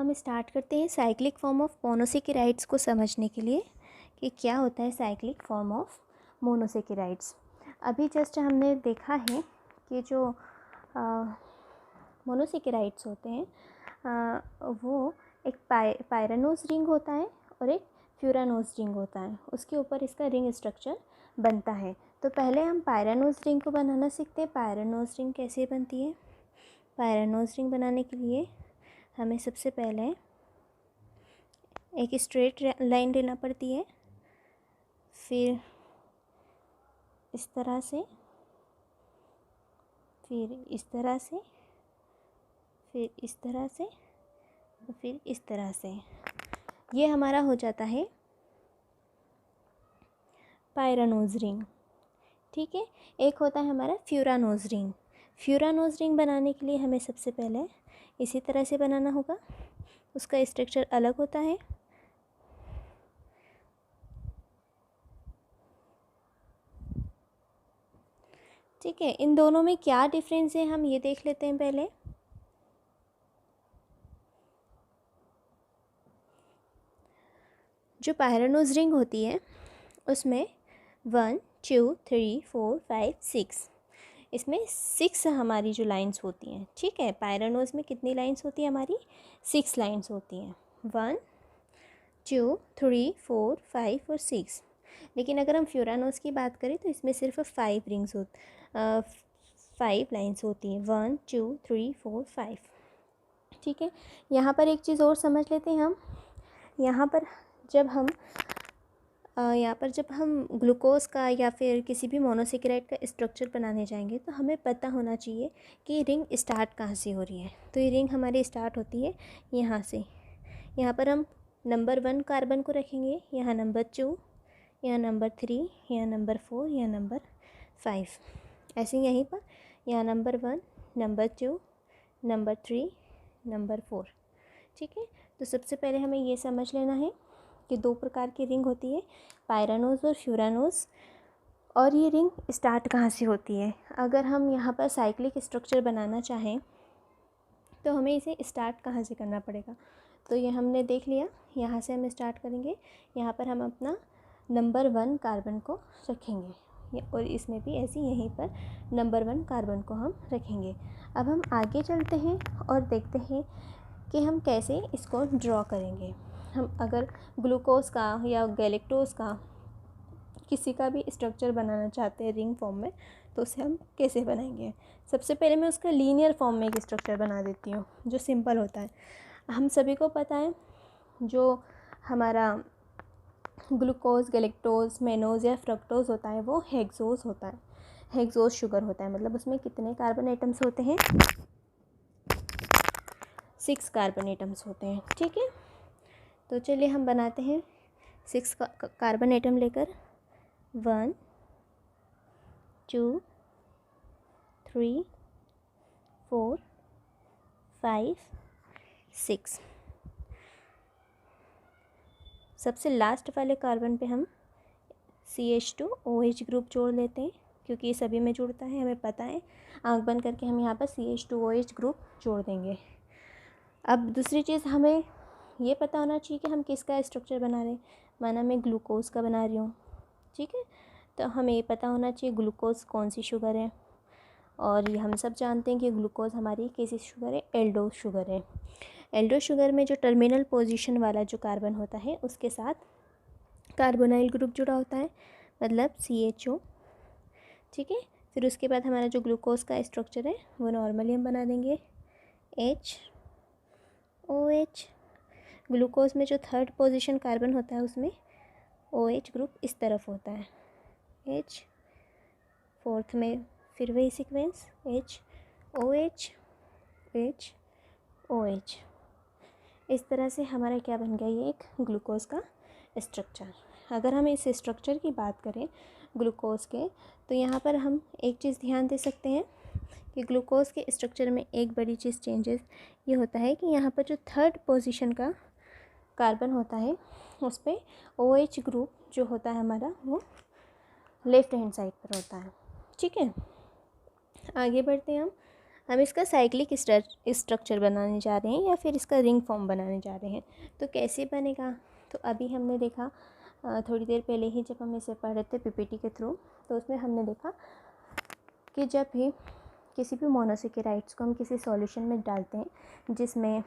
हम स्टार्ट करते हैं साइक्लिक फॉर्म ऑफ मोनोसेकेराइड्स को समझने के लिए कि क्या होता है साइक्लिक फॉर्म ऑफ मोनोसेकेराइड्स। अभी जस्ट हमने देखा है कि जो मोनोसेकेराइड्स होते हैं वो एक पायरानोज रिंग होता है और एक फ्यूरानोज रिंग होता है, उसके ऊपर इसका रिंग स्ट्रक्चर बनता है। तो पहले हम पायरानोज रिंग को बनाना सीखते हैं। पायरानोज रिंग कैसे बनती है? पायरानोज रिंग बनाने के लिए हमें सबसे पहले एक स्ट्रेट लाइन लेना पड़ती है, फिर इस तरह से, फिर इस तरह से, फिर इस तरह से और फिर इस तरह से। ये हमारा हो जाता है पायरानोज रिंग। ठीक है। एक होता है हमारा फ्यूरानोज रिंग। फ्यूरानोज रिंग बनाने के लिए हमें सबसे पहले इसी तरह से बनाना होगा। उसका स्ट्रक्चर अलग होता है। ठीक है, इन दोनों में क्या डिफरेंस है हम ये देख लेते हैं पहले। जो पायरानोज रिंग होती है उसमें 1 2 3 4 5 6, इसमें 6 हमारी जो लाइंस होती हैं। ठीक है, पायरानोज में कितनी लाइंस होती है? हमारी 6 लाइंस होती हैं, 1 2 3 4 5 और 6। लेकिन अगर हम फ्यूरानोज की बात करें तो इसमें सिर्फ 5 लाइंस होती हैं, 1 2 3 4 5। ठीक है, यहाँ पर एक चीज़ और समझ लेते हैं हम। यहाँ पर जब हम ग्लूकोज का या फिर किसी भी मोनोसेकेराइड का स्ट्रक्चर बनाने जाएंगे तो हमें पता होना चाहिए कि रिंग स्टार्ट कहाँ से हो रही है। तो ये रिंग हमारी स्टार्ट होती है यहाँ से। यहाँ पर हम नंबर 1 कार्बन को रखेंगे, यहाँ नंबर 2, यहाँ नंबर 3, यहाँ नंबर 4, यहाँ नंबर 5। ऐसे यहीं पर यहाँ नंबर 1, नंबर 2, नंबर 3, नंबर 4। ठीक है, तो सबसे पहले हमें ये समझ लेना है कि 2 प्रकार की रिंग होती है, पायरानोज और फ्यूरानोज। और ये रिंग स्टार्ट कहाँ से होती है? अगर हम यहाँ पर साइक्लिक स्ट्रक्चर बनाना चाहें तो हमें इसे स्टार्ट कहाँ से करना पड़ेगा? तो ये हमने देख लिया, यहाँ से हम स्टार्ट करेंगे। यहाँ पर हम अपना नंबर 1 कार्बन को रखेंगे और इसमें भी ऐसे यहीं पर नंबर 1 कार्बन को हम रखेंगे। अब हम आगे चलते हैं और देखते हैं कि हम कैसे इसको ड्रॉ करेंगे। हम अगर ग्लूकोज का या गैलेक्टोज का किसी का भी स्ट्रक्चर बनाना चाहते हैं रिंग फॉर्म में, तो उसे हम कैसे बनाएंगे? सबसे पहले मैं उसका लीनियर फॉर्म में एक स्ट्रक्चर बना देती हूँ जो सिंपल होता है। हम सभी को पता है जो हमारा ग्लूकोज, गैलेक्टोज, मेनोज या फ्रक्टोज होता है वो हेक्सोज होता है। हेक्सोज शुगर होता है, मतलब उसमें कितने कार्बन एटम्स होते हैं? 6 कार्बन एटम्स होते हैं। ठीक है, तो चलिए हम बनाते हैं 6 कार्बन एटम लेकर। 1 2 3 4 5 6। सबसे लास्ट वाले कार्बन पे हम CH2OH ग्रुप जोड़ लेते हैं, क्योंकि ये सभी में जुड़ता है, हमें पता है। आँख बंद करके हम यहाँ पर CH2OH ग्रुप जोड़ देंगे। अब दूसरी चीज़ हमें ये पता होना चाहिए कि हम किसका स्ट्रक्चर बना रहे हैं। माना मैं ग्लूकोज का बना रही हूँ, ठीक है, तो हमें ये पता होना चाहिए ग्लूकोज कौन सी शुगर है। और ये हम सब जानते हैं कि ग्लूकोज हमारी कैसी शुगर है? एल्डोज शुगर है। एल्डोज शुगर में जो टर्मिनल पोजीशन वाला जो कार्बन होता है उसके साथ कार्बोनाइल ग्रुप जुड़ा होता है, मतलब CHO। ठीक है, फिर उसके बाद हमारा जो ग्लूकोज का स्ट्रक्चर है वो नॉर्मली हम बना देंगे HOH। ग्लूकोज में जो 3rd पोजीशन कार्बन होता है उसमें OH ग्रुप इस तरफ होता है, H। 4th में फिर वही सीक्वेंस HOH HOH। इस तरह से हमारा क्या बन गया? ये एक ग्लूकोज का स्ट्रक्चर। अगर हम इस स्ट्रक्चर की बात करें ग्लूकोज के, तो यहाँ पर हम एक चीज़ ध्यान दे सकते हैं कि ग्लूकोज के स्ट्रक्चर में एक बड़ी चीज़ चेंजेस ये होता है कि यहाँ पर जो 3rd पोजीशन का कार्बन होता है उस पर OH ग्रुप जो होता है हमारा वो लेफ़्ट हैंड साइड पर होता है। ठीक है, आगे बढ़ते हैं हम। हम इसका साइक्लिक स्ट्रक्चर बनाने जा रहे हैं या फिर इसका रिंग फॉर्म बनाने जा रहे हैं। तो कैसे बनेगा, तो अभी हमने देखा थोड़ी देर पहले ही जब हम इसे पढ़ रहे थे पीपीटी के थ्रू, तो उसमें हमने देखा कि जब भी किसी भी मोनोसेकेराइड्स को हम किसी सॉल्यूशन में डालते हैं जिसमें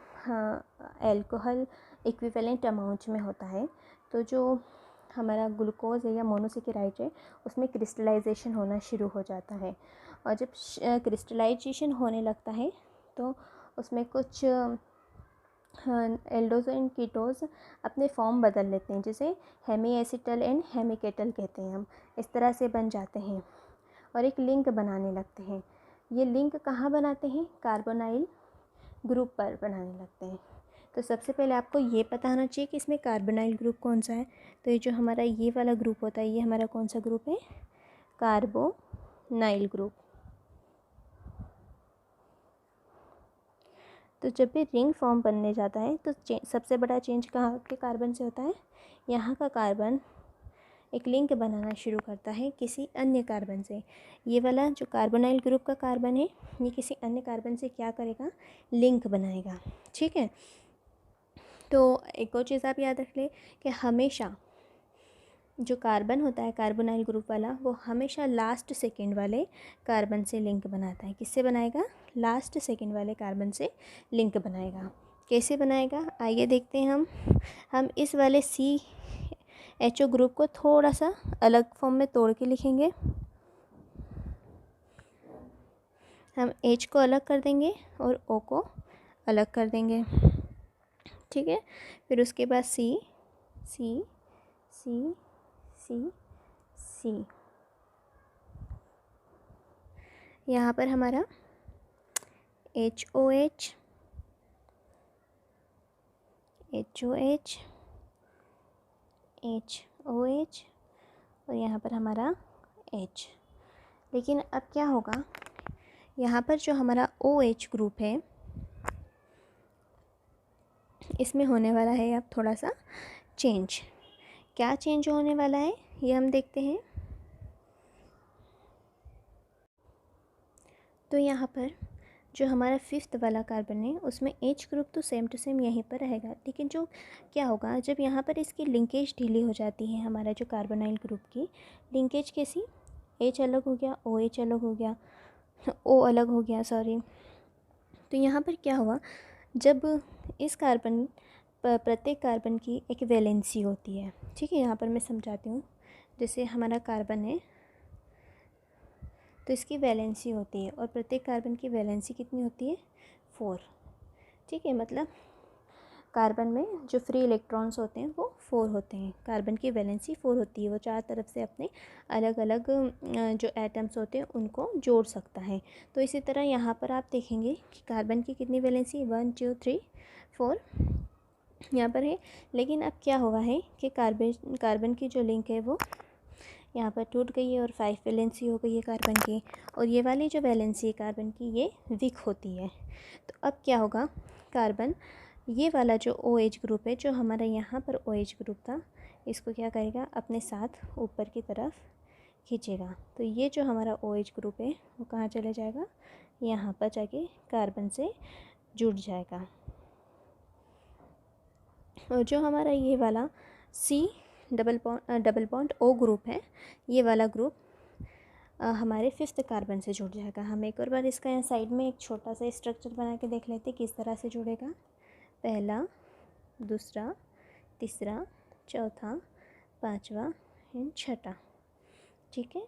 अल्कोहल इक्विवेलेंट अमाउंट में होता है, तो जो हमारा ग्लूकोज है या मोनोसेकेराइड है उसमें क्रिस्टलाइजेशन होना शुरू हो जाता है। और जब क्रिस्टलाइजेशन होने लगता है तो उसमें कुछ एल्डोज एंड कीटोज अपने फॉर्म बदल लेते हैं, जिसे हेमी एसिटल एंड हेमिकेटल कहते हैं। हम इस तरह से बन जाते हैं और एक लिंक बनाने लगते हैं। ये लिंक कहाँ बनाते हैं, कार्बोनाइल ग्रुप पर बनाने लगते हैं। तो सबसे पहले आपको ये पता होना चाहिए कि इसमें कार्बोनाइल ग्रुप कौन सा है। तो ये जो हमारा ये वाला ग्रुप होता है, ये हमारा कौन सा ग्रुप है, कार्बोनाइल ग्रुप। तो जब भी रिंग फॉर्म बनने जाता है तो सबसे बड़ा चेंज कहाँ के कार्बन से होता है, यहाँ का कार्बन एक लिंक बनाना शुरू करता है किसी अन्य कार्बन से। ये वाला जो कार्बोनाइल ग्रुप का कार्बन है ये किसी अन्य कार्बन से क्या करेगा, लिंक बनाएगा। ठीक है, तो एक और चीज़ आप याद रख ले कि हमेशा जो कार्बन होता है कार्बोनाइल ग्रुप वाला, वो हमेशा लास्ट सेकेंड वाले कार्बन से लिंक बनाता है। किससे बनाएगा, लास्ट सेकेंड वाले कार्बन से लिंक बनाएगा। कैसे बनाएगा, आइए देखते हैं। हम इस वाले CHO ग्रुप को थोड़ा सा अलग फॉर्म में तोड़ के लिखेंगे। हम H को अलग कर देंगे और O को अलग कर देंगे। ठीक है, फिर उसके बाद C C C C C, यहाँ पर हमारा HOH HOH HOH और यहाँ पर हमारा H। लेकिन अब क्या होगा, यहाँ पर जो हमारा OH ग्रुप है इसमें होने वाला है अब थोड़ा सा चेंज। क्या चेंज होने वाला है ये हम देखते हैं। तो यहाँ पर जो हमारा 5th वाला कार्बन है उसमें H ग्रुप तो सेम टू सेम यहीं पर रहेगा, लेकिन जो क्या होगा जब यहाँ पर इसकी लिंकेज ढीली हो जाती है, हमारा जो कार्बोनाइल ग्रुप की लिंकेज कैसी, H अलग हो गया, OH अलग हो गया, O अलग हो गया, सॉरी। तो यहाँ पर क्या हुआ, जब इस कार्बन प्रत्येक कार्बन की एक वैलेंसी होती है। ठीक है, यहाँ पर मैं समझाती हूँ। जैसे हमारा कार्बन है तो इसकी वैलेंसी होती है और प्रत्येक कार्बन की वैलेंसी कितनी होती है, 4। ठीक है, मतलब कार्बन में जो फ्री इलेक्ट्रॉन्स होते हैं वो 4 होते हैं। कार्बन की वैलेंसी 4 होती है, वो चार तरफ से अपने अलग अलग जो एटम्स होते हैं उनको जोड़ सकता है। तो इसी तरह यहाँ पर आप देखेंगे कि कार्बन की कितनी वैलेंसी, 1 2 3 4 यहाँ पर है। लेकिन अब क्या हुआ है कि कार्बन की जो लिंक है वो यहाँ पर टूट गई है और 5 वैलेंसी हो गई है कार्बन की, और ये वाली जो वैलेंसी है कार्बन की ये वीक होती है। तो अब क्या होगा, कार्बन ये वाला जो OH ग्रुप है, जो हमारा यहाँ पर OH ग्रुप था, इसको क्या करेगा, अपने साथ ऊपर की तरफ खींचेगा। तो ये जो हमारा OH ग्रुप है वो कहाँ चले जाएगा, यहाँ पर जाके कार्बन से जुड़ जाएगा। और जो हमारा ये वाला C double bond O group है, ये वाला ग्रुप हमारे 5th कार्बन से जुड़ जाएगा। हम एक और बार इसका यहाँ साइड में एक छोटा सा स्ट्रक्चर बना के देख लेते हैं किस तरह से जुड़ेगा। पहला, दूसरा, तीसरा, चौथा, पांचवा एंड छठा। ठीक है,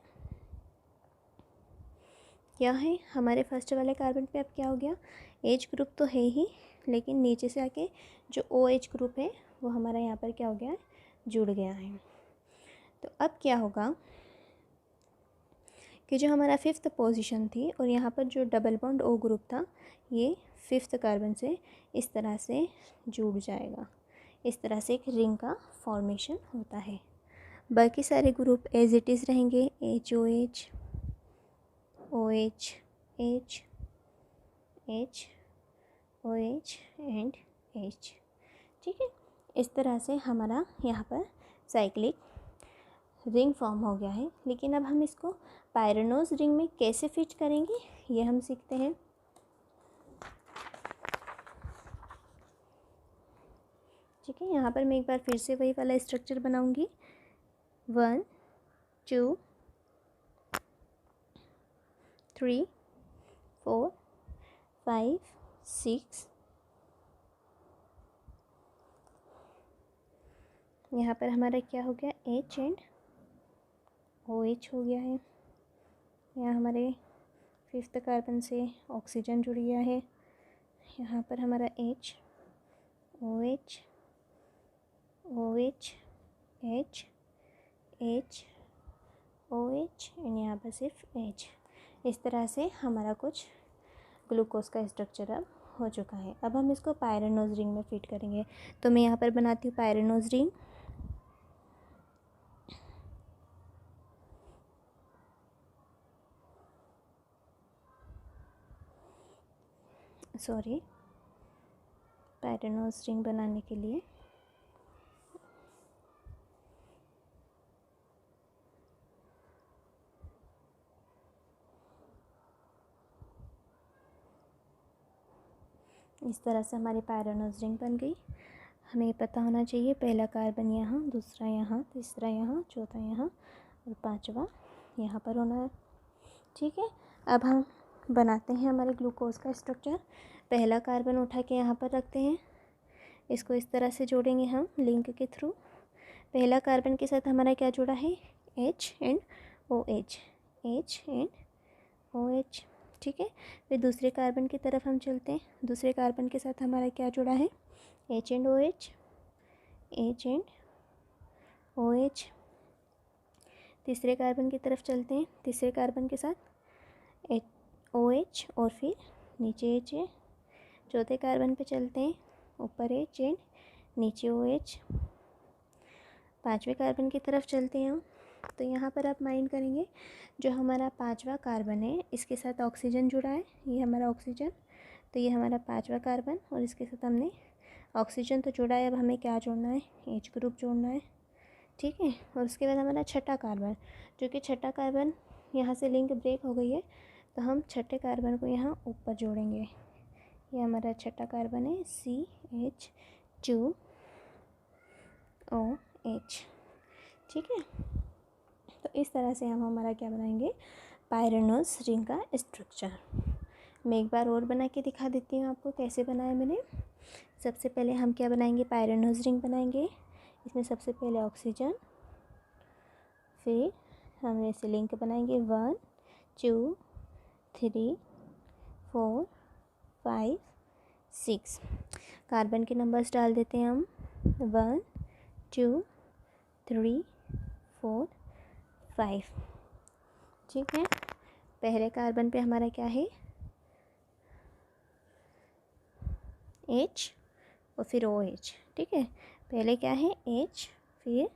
क्या है हमारे फर्स्ट वाले कार्बन पे अब क्या हो गया, H ग्रुप तो है ही, लेकिन नीचे से आके जो OH ग्रुप है वो हमारा यहाँ पर क्या हो गया, जुड़ गया है। तो अब क्या होगा कि जो हमारा 5th पोजीशन थी और यहाँ पर जो डबल बॉन्ड O ग्रुप था ये 5th कार्बन से इस तरह से जुड़ जाएगा। इस तरह से एक रिंग का फॉर्मेशन होता है। बाकी सारे ग्रुप एज इट इज़ रहेंगे, HOH OH H H OH and H। ठीक है, इस तरह से हमारा यहाँ पर साइक्लिक रिंग फॉर्म हो गया है। लेकिन अब हम इसको पायरेनोज रिंग में कैसे फिट करेंगे ये हम सीखते हैं। ठीक है। यहाँ पर मैं एक बार फिर से वही वाला स्ट्रक्चर बनाऊंगी। 1 2 3 4 5 6। यहाँ पर हमारा क्या हो गया, H एंड OH हो गया है। यहाँ हमारे 5th कार्बन से ऑक्सीजन जुड़ गया है। यहाँ पर हमारा H OH OH H H OH and यहाँ पर सिर्फ H। इस तरह से हमारा कुछ ग्लूकोज का स्ट्रक्चर अब हो चुका है। अब हम इसको पायरेनोज रिंग में फिट करेंगे। तो मैं यहाँ पर बनाती हूँ पायरेनोज रिंग। पायरेनोज रिंग बनाने के लिए इस तरह से हमारी पायरेनोज रिंग बन गई। हमें पता होना चाहिए पहला कार्बन यहाँ, दूसरा यहाँ, तीसरा यहाँ, चौथा यहाँ और पांचवा यहाँ पर होना है। ठीक है। अब हम बनाते हैं हमारे ग्लूकोज का स्ट्रक्चर। पहला कार्बन उठा के यहाँ पर रखते हैं, इसको इस तरह से जोड़ेंगे हम लिंक के थ्रू। पहला कार्बन के साथ हमारा क्या जुड़ा है, H and OH, H and OH। ठीक है। फिर दूसरे कार्बन की तरफ हम चलते हैं। दूसरे कार्बन के साथ हमारा क्या जुड़ा है, H and OH, H and OH। तीसरे कार्बन की तरफ चलते हैं। तीसरे कार्बन के साथ OH और फिर नीचे H है। चौथे कार्बन पे चलते हैं, ऊपर H एंड नीचे OH। पांचवें कार्बन की तरफ चलते हैं हम। तो यहाँ पर आप माइंड करेंगे, जो हमारा पांचवा कार्बन है इसके साथ ऑक्सीजन जुड़ा है, ये हमारा ऑक्सीजन। तो ये हमारा पांचवा कार्बन और इसके साथ हमने ऑक्सीजन तो जोड़ा है। अब हमें क्या जोड़ना है, H ग्रुप जोड़ना है। ठीक है। और उसके बाद हमारा छठा कार्बन, जो कि छठा कार्बन यहाँ से लिंक ब्रेक हो गई है, तो हम छठे कार्बन को यहाँ ऊपर जोड़ेंगे। ये हमारा छठा कार्बन है, CH2OH। ठीक है। तो इस तरह से हम हमारा क्या बनाएंगे, पायरेनोज रिंग का स्ट्रक्चर। मैं एक बार और बना के दिखा देती हूँ आपको कैसे बनाया मैंने। सबसे पहले हम क्या बनाएंगे, पायरेनोज रिंग बनाएंगे। इसमें सबसे पहले ऑक्सीजन, फिर हम ऐसे लिंक बनाएंगे 1 2 3 4 5 6। कार्बन के नंबर्स डाल देते हैं हम 1 2 3 4 5। ठीक है। पहले कार्बन पे हमारा क्या है, H और फिर OH। ठीक है। पहले क्या है, H फिर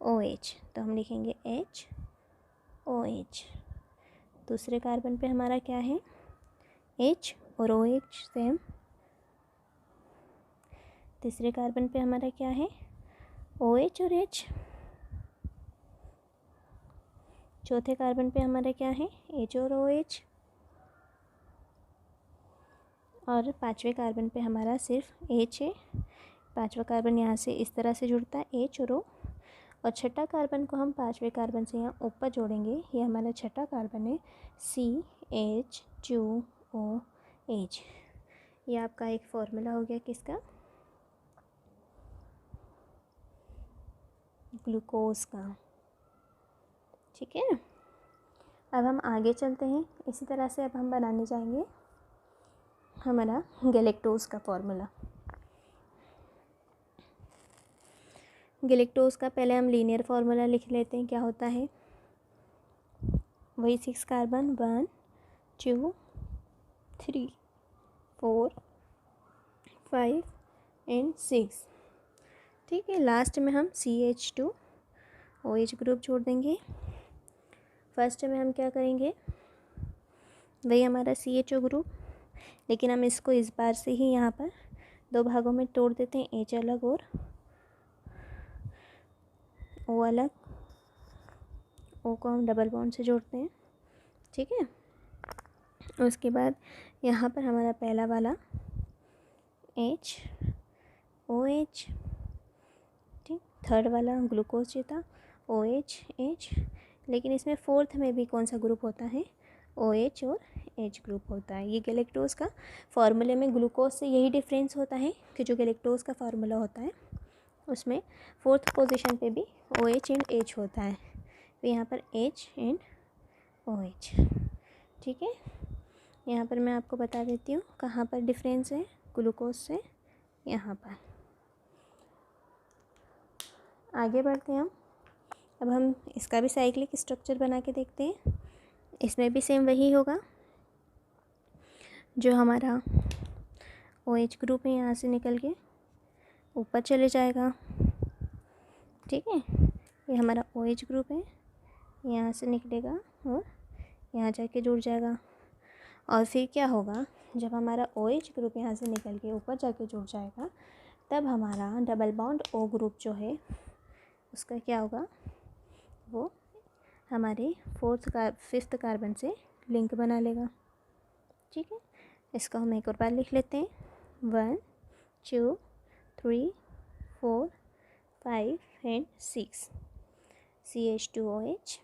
OH, तो हम लिखेंगे HOH। दूसरे कार्बन पे हमारा क्या है, H और OH सेम। तीसरे कार्बन पे हमारा क्या है, OH और H। चौथे कार्बन पे हमारा क्या है, H और OH। और पांचवें कार्बन पे हमारा सिर्फ H है। पांचवा कार्बन यहाँ से इस तरह से जुड़ता है, H और O। और छठा कार्बन को हम पांचवें कार्बन से यहाँ ऊपर जोड़ेंगे। ये हमारा छठा कार्बन है, CH2OH। ये आपका एक फॉर्मूला हो गया किसका, ग्लूकोज का। ठीक है। अब हम आगे चलते हैं। इसी तरह से अब हम बनाने जाएंगे हमारा गैलेक्टोज का फॉर्मूला। गैलेक्टोज का पहले हम लीनियर फार्मूला लिख लेते हैं। क्या होता है, वही 6 कार्बन 1 2 3 4 5 एंड 6। ठीक है। लास्ट में हम CH2OH ग्रुप जोड़ देंगे। फर्स्ट में हम क्या करेंगे, वही हमारा CHO ग्रुप, लेकिन हम इसको इस बार से ही यहाँ पर 2 भागों में तोड़ देते हैं, H अलग और O अलग। O को हम डबल बॉन्ड से जोड़ते हैं। ठीक है। उसके बाद यहाँ पर हमारा पहला वाला HOH थर्ड वाला ग्लूकोज जो था OH, लेकिन इसमें फोर्थ में भी कौन सा ग्रुप होता है, OH और H ग्रुप होता है। ये गैलेक्टोज का फार्मूले में ग्लूकोज से यही डिफरेंस होता है कि जो गैलेक्टोज का फार्मूला होता है उसमें फोर्थ पोजीशन पे भी OH एंड H होता है, तो यहाँ पर H एंड OH। ठीक है, यहाँ पर मैं आपको बता देती हूँ कहाँ पर डिफरेंस है ग्लूकोज से, यहाँ पर। आगे बढ़ते हैं हम। अब हम इसका भी साइक्लिक स्ट्रक्चर बना के देखते हैं। इसमें भी सेम वही होगा, जो हमारा OH ग्रुप है यहाँ से निकल के ऊपर चले जाएगा। ठीक है, ये हमारा OH ग्रुप है, यहाँ से निकलेगा और यहाँ जाके जुड़ जाएगा। और फिर क्या होगा, जब हमारा OH ग्रुप यहाँ से निकल के ऊपर जाके जुड़ जाएगा, तब हमारा डबल बॉन्ड O ग्रुप जो है उसका क्या होगा, वो हमारे फिफ्थ कार्बन से लिंक बना लेगा। ठीक है, इसको हम एक और बार लिख लेते हैं। 1 2 3 4 5 एंड 6 CH2OH।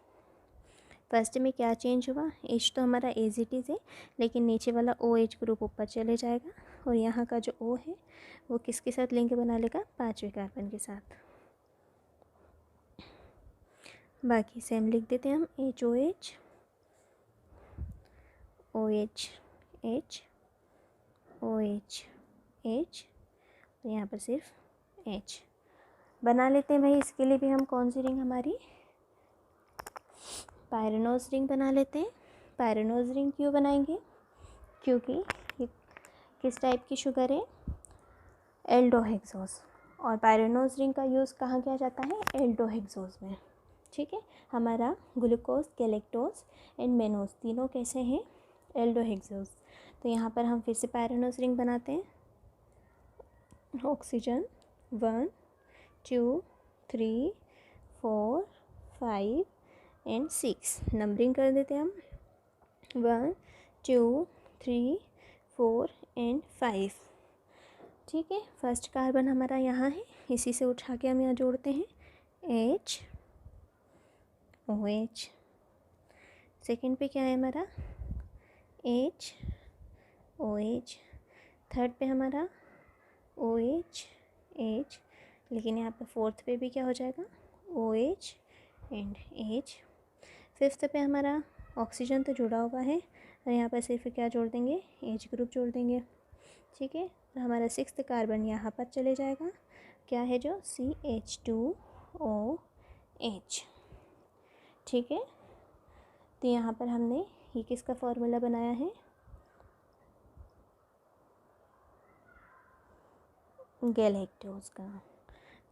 फर्स्ट में क्या चेंज हुआ, H तो हमारा एज इट इज़ है, लेकिन नीचे वाला OH ग्रुप ऊपर चले जाएगा और यहाँ का जो O है वो किसके साथ लिंक बना लेगा, 5वें कार्बन के साथ। बाकी सेम लिख देते हैं हम, HOH OH H OH H, तो यहाँ पर सिर्फ H बना लेते हैं भाई। इसके लिए भी हम कौन सी रिंग, हमारी पायरेनोज रिंग बना लेते हैं। पायरेनोज रिंग क्यों बनाएंगे, क्योंकि ये किस टाइप की शुगर है, एल्डोहेक्सोज, और पायरेनोज रिंग का यूज़ कहाँ किया जाता है, एल्डोहेक्सोज में। ठीक है, हमारा ग्लूकोज, गैलेक्टोज एंड मेनोज तीनों कैसे हैं, एल्डोहेक्सोज। तो यहाँ पर हम फिर से पायरेनोज रिंग बनाते हैं। ऑक्सीजन 1 2 3 4 5 एंड 6, नंबरिंग कर देते हैं हम 1 2 3 4 एंड 5। ठीक है, फर्स्ट कार्बन हमारा यहाँ है, इसी से उठा के हम यहाँ जोड़ते हैं H OH। सेकंड पे क्या है हमारा, H OH। थर्ड पे हमारा OH H, लेकिन यहाँ पे फोर्थ पे भी क्या हो जाएगा, OH एंड H। फिफ्थ पे हमारा ऑक्सीजन तो जुड़ा हुआ है और यहाँ पर सिर्फ क्या जोड़ देंगे, H ग्रुप जोड़ देंगे। ठीक है, और हमारा सिक्स्थ कार्बन यहाँ पर चले जाएगा, क्या है जो CH2OH। ठीक है, तो यहाँ पर हमने ये किसका फॉर्मूला बनाया है, गैलेक्टोज का।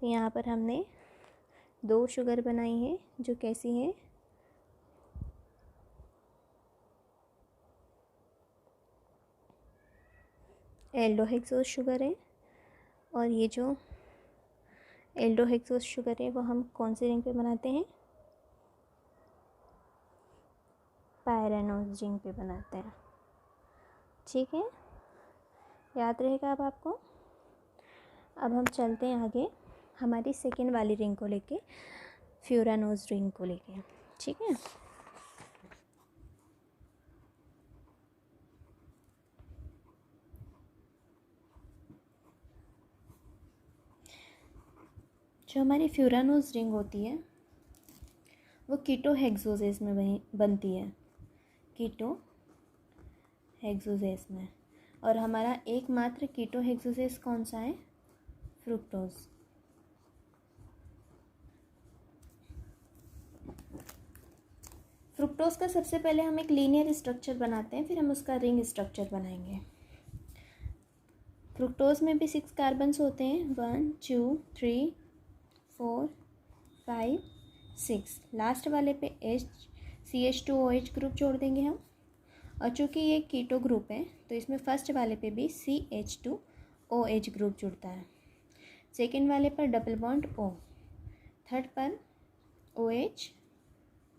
तो यहाँ पर हमने 2 शुगर बनाई है जो कैसी हैं, एल्डोहेक्सोज शुगर है, और ये जो एल्डोहेक्सोज शुगर है वो हम कौन सी रिंग पे बनाते हैं, पायरेनोज रिंग पे बनाते हैं। ठीक है, याद रहेगा अब आपको। अब हम चलते हैं आगे हमारी सेकेंड वाली रिंग को लेके, फ्यूरानोज रिंग को लेके। ठीक है, जो हमारी फ्यूरानोज रिंग होती है वो कीटोहेक्सोजेस में बनती है, कीटोहेक्सोजेस में। और हमारा एकमात्र कीटोहेक्सोजेस कौन सा है, फ्रुक्टोज। फ्रुक्टोज का सबसे पहले हम एक लीनियर स्ट्रक्चर बनाते हैं, फिर हम उसका रिंग स्ट्रक्चर बनाएंगे। फ्रुक्टोज में भी 6 कार्बन्स होते हैं, 1 2 3 4 5 6। लास्ट वाले पे CH2OH ग्रुप जोड़ देंगे हम, और चूँकि ये कीटो ग्रुप है तो इसमें फर्स्ट वाले पे भी CH2OH ग्रुप जुड़ता है, सेकेंड वाले पर डबल बॉन्ड O, थर्ड पर OH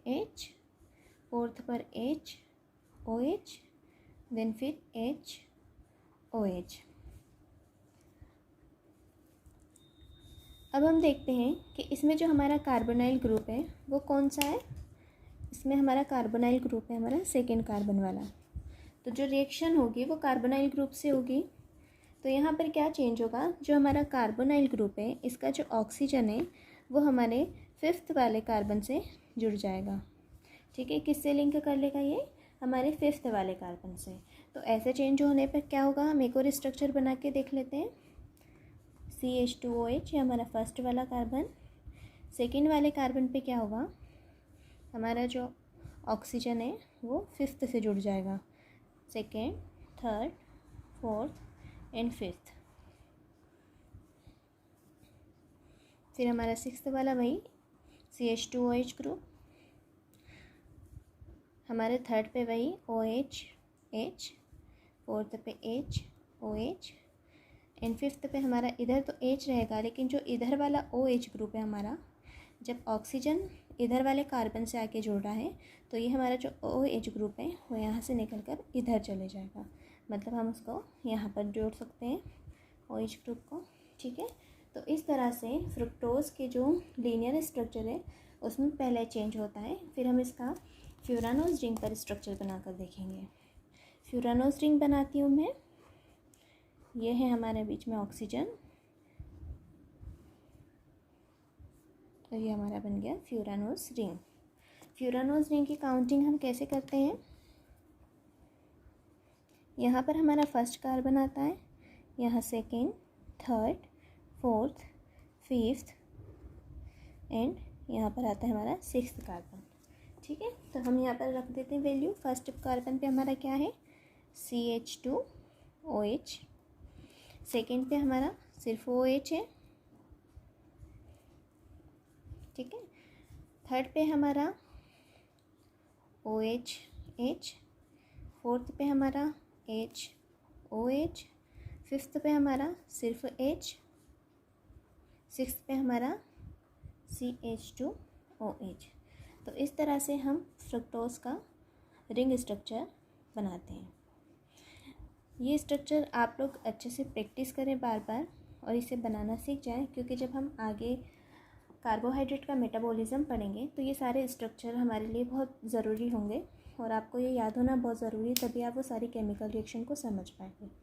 H, फोर्थ पर H OH, देन फिर H OH। अब हम देखते हैं कि इसमें जो हमारा कार्बोनाइल ग्रुप है वो कौन सा है। इसमें हमारा कार्बोनाइल ग्रुप है हमारा सेकेंड कार्बन वाला। तो जो रिएक्शन होगी वो कार्बोनाइल ग्रुप से होगी। तो यहाँ पर क्या चेंज होगा, जो हमारा कार्बोनाइल ग्रुप है इसका जो ऑक्सीजन है वो हमारे 5th वाले कार्बन से जुड़ जाएगा। ठीक है, किससे लिंक कर लेगा ये, हमारे 5th वाले कार्बन से। तो ऐसे चेंज होने पर क्या होगा, हम एक और स्ट्रक्चर बना के देख लेते हैं। CH2OH ये हमारा फर्स्ट वाला कार्बन। सेकेंड वाले कार्बन पे क्या होगा, हमारा जो ऑक्सीजन है वो 5th से जुड़ जाएगा। Second, third, fourth and 5th। फिर हमारा 6th वाला वही CH2OH ग्रुप। हमारे थर्ड पे वही OH, फोर्थ पे OH एंड 5th पे हमारा इधर तो H रहेगा, लेकिन जो इधर वाला OH ग्रुप है हमारा, जब ऑक्सीजन इधर वाले कार्बन से आके जुड़ रहा है तो ये हमारा जो OH ग्रुप है वो यहाँ से निकल कर इधर चले जाएगा। मतलब हम उसको यहाँ पर जोड़ सकते हैं OH ग्रुप को। ठीक है, तो इस तरह से फ्रुक्टोज के जो लीनियर स्ट्रक्चर है उसमें पहले चेंज होता है। फिर हम इसका फ्यूरानोज रिंग पर स्ट्रक्चर बनाकर देखेंगे। फ्यूरानोज रिंग बनाती हूँ मैं। ये है हमारे बीच में ऑक्सीजन और ये हमारा बन गया फ्यूरानोज रिंग। फ्यूरानोज रिंग की काउंटिंग हम कैसे करते हैं, यहाँ पर हमारा फर्स्ट कार्बन आता है, यहाँ second, third, fourth, 5th and यहाँ पर आता है हमारा 6th कार्बन। ठीक है, तो हम यहाँ पर रख देते हैं वैल्यू। फर्स्ट कार्बन पे हमारा क्या है, CH2OH। सेकेंड पे हमारा सिर्फ OH है। ठीक है, थर्ड पे हमारा OH, फोर्थ पे हमारा HOH, 5th पे हमारा सिर्फ H, 6th पे हमारा CH2OH। तो इस तरह से हम फ्रुक्टोज का रिंग स्ट्रक्चर बनाते हैं। ये स्ट्रक्चर आप लोग अच्छे से प्रैक्टिस करें बार बार और इसे बनाना सीख जाएं, क्योंकि जब हम आगे कार्बोहाइड्रेट का मेटाबॉलिज्म पढ़ेंगे तो ये सारे स्ट्रक्चर हमारे लिए बहुत ज़रूरी होंगे और आपको ये याद होना बहुत ज़रूरी है, तभी आप वो सारी केमिकल रिएक्शन को समझ पाएंगे।